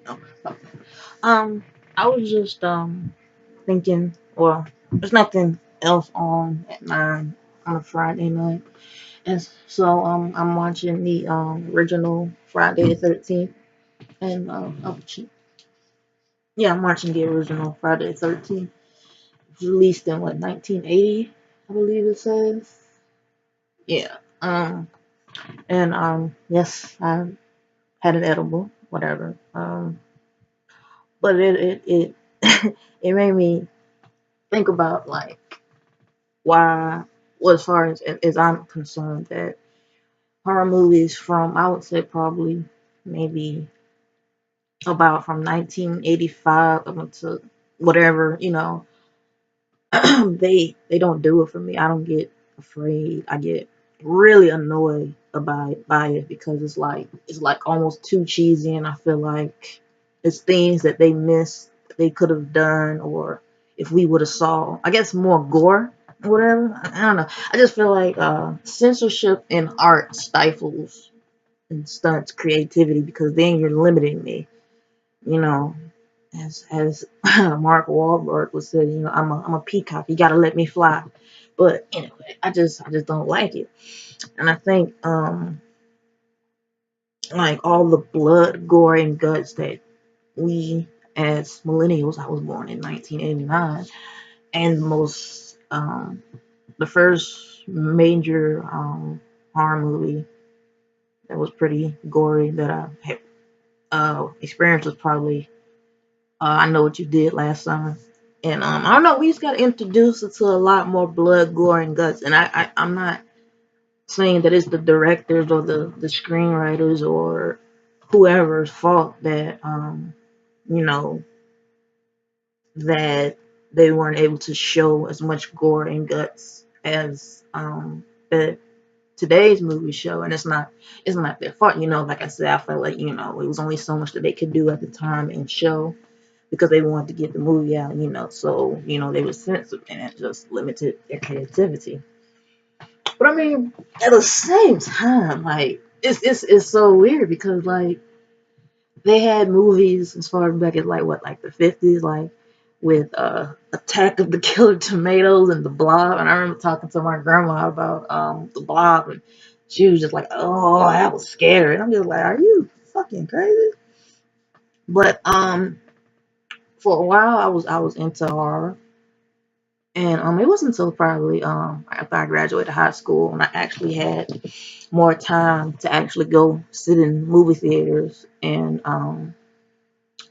No. I was just thinking. Well, there's nothing else on at 9 on a Friday night, and so I'm watching the original Friday the 13th, and yeah, I'm watching the original Friday the 13th, released in what 1980, I believe it says. Yeah. And yes, I had an edible, whatever. But it it made me think about like why, well, as far as I'm concerned, that horror movies from, I would say, probably maybe about from 1985 up until whatever, they don't do it for me. I don't get afraid. I get really annoyed by it because it's like almost too cheesy, and I feel like it's things that they missed that they could have done, or if we would have saw, I guess, more gore or whatever. I don't know. I just feel like censorship in art stifles and stunts creativity, because then you're limiting me. You know, as Mark Wahlberg was said, I'm a peacock. You gotta let me fly. But anyway, I just don't like it, and I think like all the blood, gore, and guts that we as millennials, I was born in 1989, and the first major horror movie that was pretty gory that I had experienced was probably I Know What You Did Last Summer. And I don't know, we just got introduced to a lot more blood, gore, and guts. And I'm not saying that it's the directors or the screenwriters or whoever's fault that you know that they weren't able to show as much gore and guts as that today's movies show. And it's not their fault. Like I said, I felt like it was only so much that they could do at the time and show, because they wanted to get the movie out, so they were censored, and it just limited their creativity. But I mean, at the same time, like it's so weird, because like they had movies as far back as like what, like the 50s, like with Attack of the Killer Tomatoes and The Blob. And I remember talking to my grandma about The Blob, and she was just like, "Oh, that was scary." And I'm just like, "Are you fucking crazy?" But for a while I was into horror. And it wasn't until probably after I graduated high school and I actually had more time to actually go sit in movie theaters and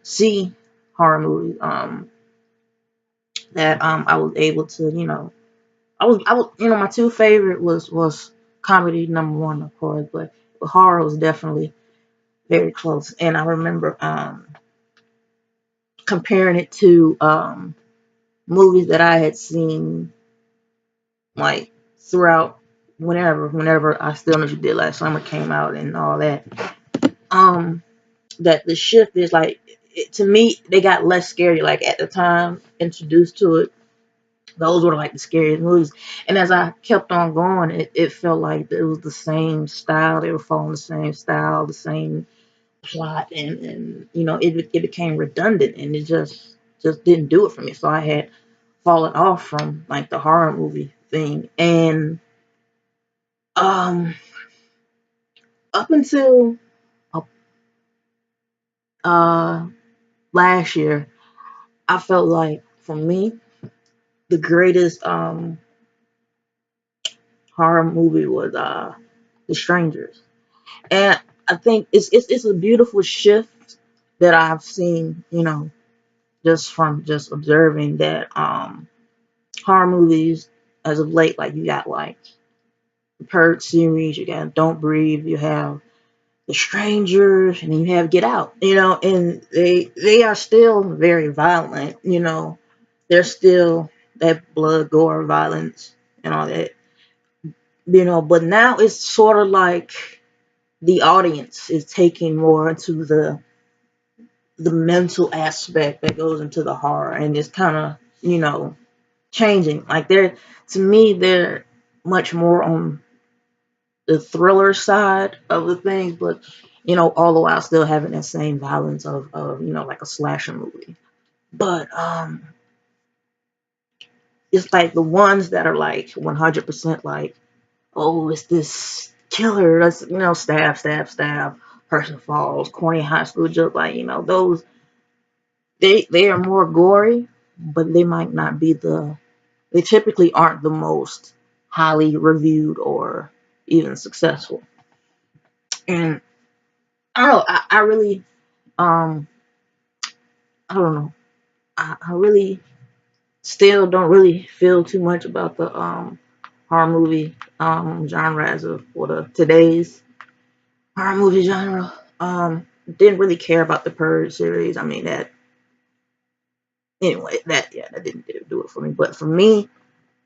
see horror movies, that I was able to, I was my two favorite was comedy number one, of course, but horror was definitely very close. And I remember comparing it to movies that I had seen, like, throughout, whenever I Still Know What You Did Last Summer came out and all that. Um, that the shift is like, to me, they got less scary. Like at the time, introduced to it, those were like the scariest movies. And as I kept on going, it felt like it was the same style. They were following the same style, the same plot, and it became redundant, and it just didn't do it for me. So I had fallen off from like the horror movie thing, and um up until uh, uh last year, I felt like, for me, the greatest horror movie was The Strangers. And I think it's a beautiful shift that I've seen, just from just observing that horror movies as of late, like you got like the Purge series, you got Don't Breathe, you have The Strangers, and then you have Get Out, and they are still very violent, they're still that blood, gore, violence, and all that, but now it's sort of like the audience is taking more into the mental aspect that goes into the horror, and it's kind of, changing. Like, to me, they're much more on the thriller side of the things, but all the while still having that same violence of like a slasher movie. But it's like the ones that are like 100% like, oh, it's this killer, that's, stab, stab, stab, person falls, corny high school joke, like, those, they are more gory, but they might not be they typically aren't the most highly reviewed or even successful. And I don't know, I really, um, I don't know, I really still don't really feel too much about the horror movie genre as of for the today's horror movie genre. Didn't really care about the Purge series. I mean that anyway. That didn't do it for me. But for me,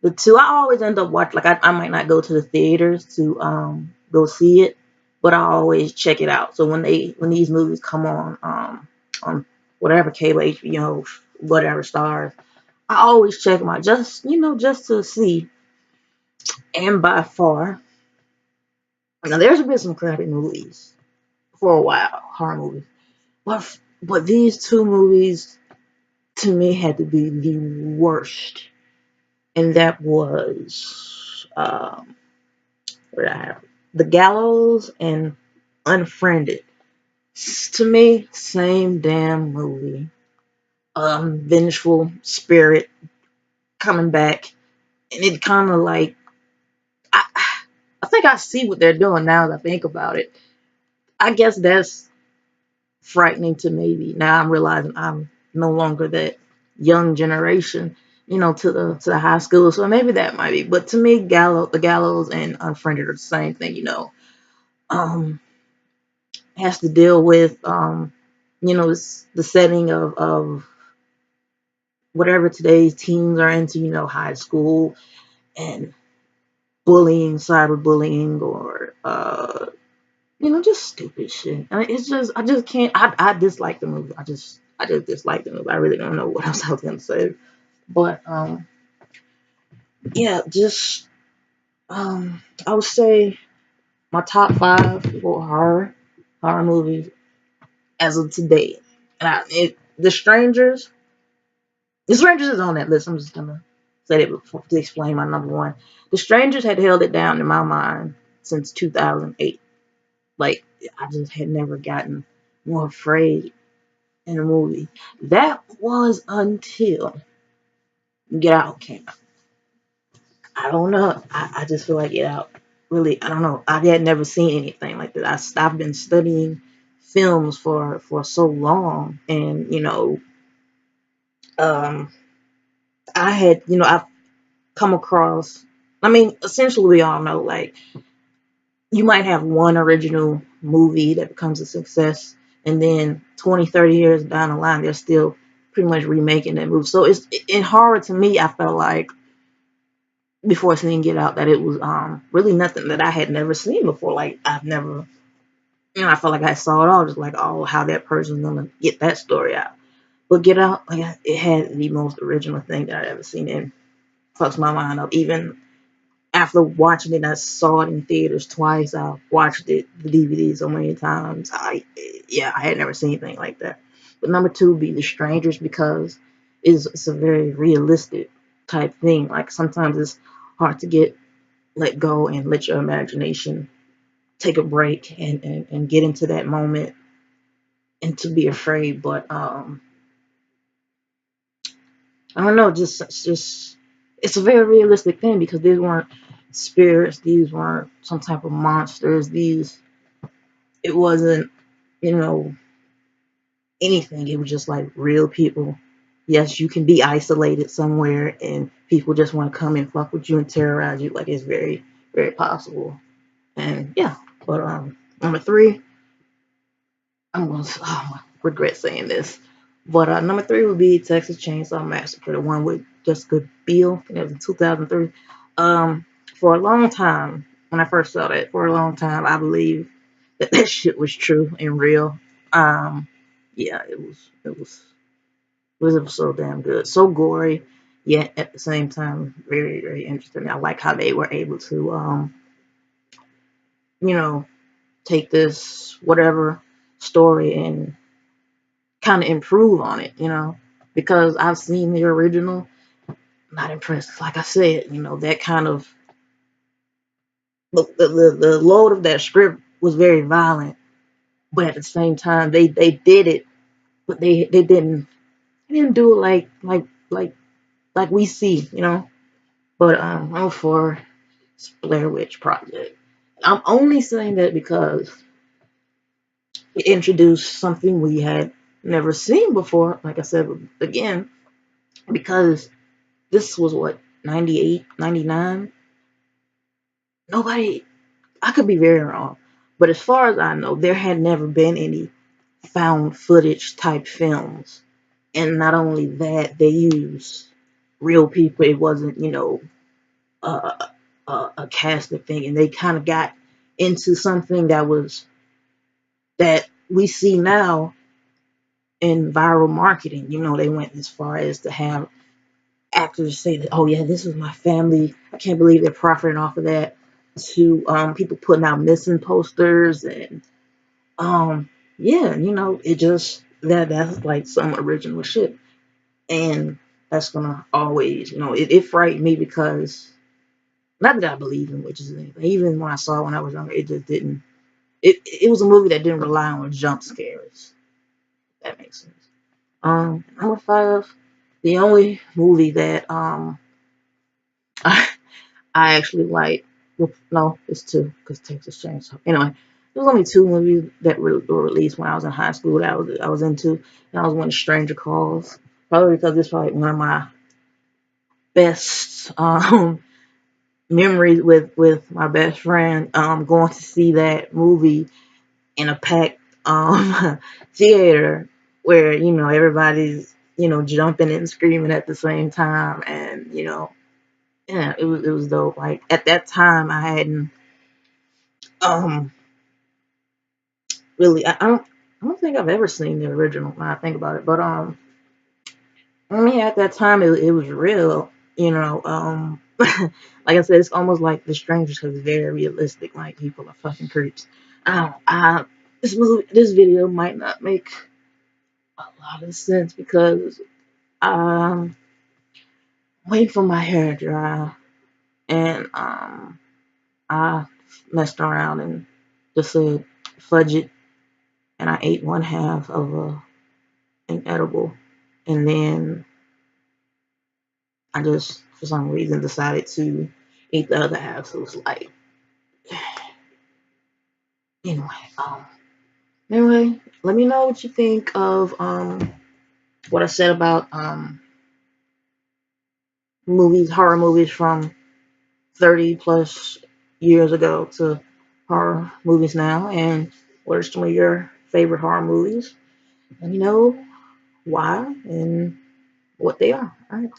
the two I always end up watching. Like I might not go to the theaters to go see it, but I always check it out. So when these movies come on whatever cable, HBO, whatever stars, I always check them out just to see. And by far, now there's been some crappy movies for a while, horror movies, but these two movies to me had to be the worst, and that was what did I have? The Gallows and Unfriended. To me, same damn movie. Vengeful spirit coming back, and it kind of like I, I think I see what they're doing now that I think about it. I guess that's frightening to maybe now I'm realizing I'm no longer that young generation, to the high school. So maybe that might be. But to me, the Gallows and Unfriended are the same thing. Um, has to deal with the setting of whatever today's teens are into. High school and bullying, cyberbullying, or just stupid shit. I mean, it's just I just can't. I dislike the movie. I just dislike the movie. I really don't know what else I was gonna say, but yeah, just I would say my top five for horror movies as of today. The Strangers. The Strangers is on that list. I'm just gonna say it before to explain my number one. The Strangers had held it down in my mind since 2008. Like I just had never gotten more afraid in a movie. That was until Get Out came out. I don't know. I just feel like Get Out really. I don't know. I had never seen anything like that. I've been studying films for so long, and um, I've come across. I mean, essentially, we all know like you might have one original movie that becomes a success, and then 20, 30 years down the line, they're still pretty much remaking that movie. So it's in horror to me. I felt like before seeing Get Out that it was really nothing that I had never seen before. Like I've never, I felt like I saw it all, just like oh how that person's gonna get that story out. But Get Out, like it had the most original thing that I'd ever seen, and fucks my mind up. Even after watching it, I saw it in theaters twice. I watched it the DVD so many times. I had never seen anything like that. But number two would be The Strangers because it's a very realistic type thing. Like sometimes it's hard to let go and let your imagination take a break and get into that moment and to be afraid. But I don't know, just it's a very realistic thing because these weren't spirits, these weren't some type of monsters, these it wasn't, you know, anything. It was just like real people. Yes, you can be isolated somewhere and people just want to come and fuck with you and terrorize you. Like it's very, very possible. And yeah. But number three, I'm gonna regret saying this. But number three would be Texas Chainsaw Massacre, the one with Jessica Biel. I think it was in 2003. For a long time, when I first saw that, for a long time, I believed that shit was true and real. Um, yeah, it was so damn good, so gory, yet at the same time very, very interesting. I like how they were able to, you know, take this whatever story and kind of improve on it, because I've seen the original. Not impressed. Like I said, that kind of the load of that script was very violent, but at the same time they did it, but they didn't do it like we see. But I'm for Blair Witch Project. I'm only saying that because it introduced something we had never seen before. Like I said again, because this was what 98, 99. Nobody. I could be very wrong, but as far as I know, there had never been any found footage type films. And not only that, they used real people. It wasn't, a, a casted thing. And they kind of got into something that we see now in viral marketing. They went as far as to have actors say that, oh yeah, this was my family. I can't believe they're profiting off of that. To people putting out missing posters and yeah, it just that's like some original shit. And that's gonna always, it frightened me because not that I believe in witches or anything. Even when I saw it when I was younger, it just didn't. It was a movie that didn't rely on jump scares. If that makes sense. Number five, the only movie that I, I actually like. Well, no, it's two because Texas Chainsaw. Anyway, there was only two movies that were released when I was in high school that I was into, and that was one Stranger Calls. Probably because it's probably one of my best memories with my best friend going to see that movie in a packed theater where everybody's jumping and screaming at the same time, and yeah, it was dope. Like at that time I hadn't um really I don't think I've ever seen the original when I think about it, but I mean at that time it was real, like I said, it's almost like The Strangers because it's very realistic. Like people are fucking creeps. This video might not make a lot of sense because I'm waiting for my hair to dry, and I messed around and just said fudge it, and I ate one half of an edible, and then I just for some reason decided to eat the other half. So it's like anyway. Anyway, let me know what you think of what I said about horror movies from 30 plus years ago to horror movies now, and what are some of your favorite horror movies. Let me know why and what they are. All right.